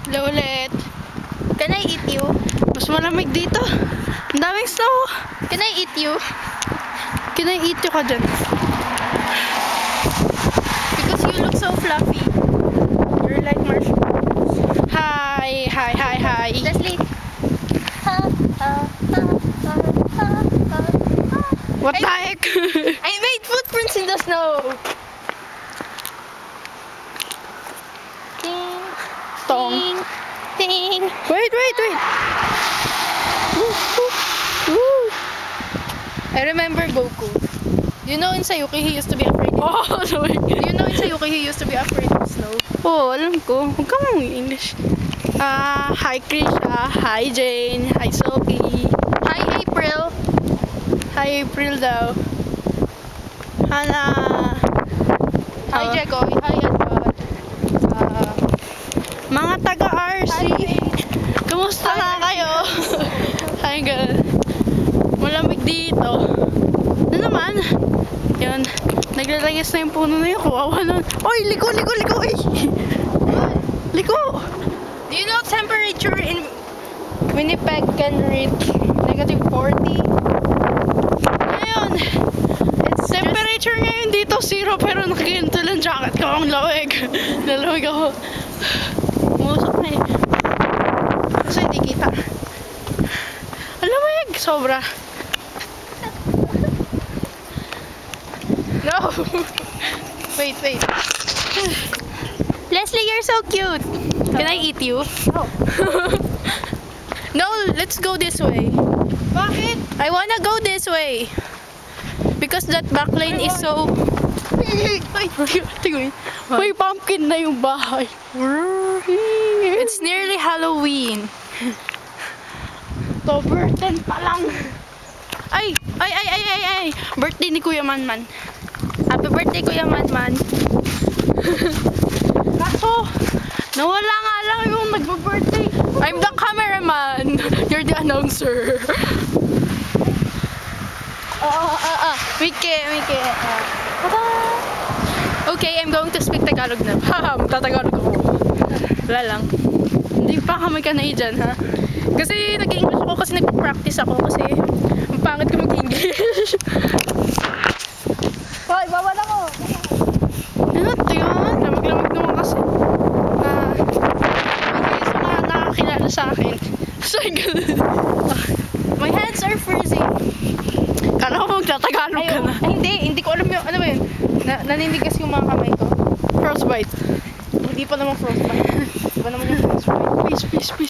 Hello ulit. Can I eat you? Mas malamig dito. Ang daming snow. Can I eat you? Can I eat you ka dyan? Because you look so fluffy. You're like marshmallows. Hi, hi, hi, hi. Leslie. Ha, ha, ha, ha, ha, ha, ha. What the heck? I made footprints in the snow. Ding, Tong. ding, ding. Wait. Woo, woo, woo. I remember Goku. You know in Sayuki he used to be afraid. Oh, sorry. You know in Sayuki he used to be afraid of snow. Oh, alam ko. Huwag ka mong English. Hi Krisha. Hi Jane. Hi Sophie. Hi April. Hi April daw. Hana. Hi Jekoy. Hi Edward. Mga taga-RC. Kumusta Hi, na kayo? Hi girl. Malamig dito. Ano naman? Yun. Naglalagis na yung puno na yun. Kawawa na. Oy, liko! Oy. Liko! Do you know temperature in Winnipeg can reach -40? Ngayon, it's temperature ngayon dito 0 pero nakaganto lang jacket ko. Ang lawig. Nalamig ako. Umusok na eh. Kasi hindi kita. Ang lamig. Sobra. No. Wait. Leslie, you're so cute. Can I eat you? No. No, let's go this way. Bakit? I wanna go this way. Because that back lane is so... Ay, tingin. May pumpkin na yung bahay. It's nearly Halloween. October 10 pa lang. Ay! Birthday ni Kuya Manman. Happy birthday, Kuya Manman. Kaso, nawala nga lang yung nagpa-birthday. I'm the cameraman. You're the announcer. Mike. Okay, I'm going to speak Tagalog now. Haha, magtatagalog ako. Wala lang. Hindi pa kami kanay dyan, ha? Kasi nag-English ako kasi nag-practice ako kasi ang pangit ko mag-English. Hoy, bawal ako! Ano, tingnan. Lamig-lamig naman kasi. May isa na nakakilala sa akin. So, My hands are freezing. kala ko magtatagalog ka na. Hindi ko alam yung, ano ba yun? Naninigas yung mga kamay ko. Frostbite. Hindi pa naman frostbite. Iba naman yung frostbite. Please.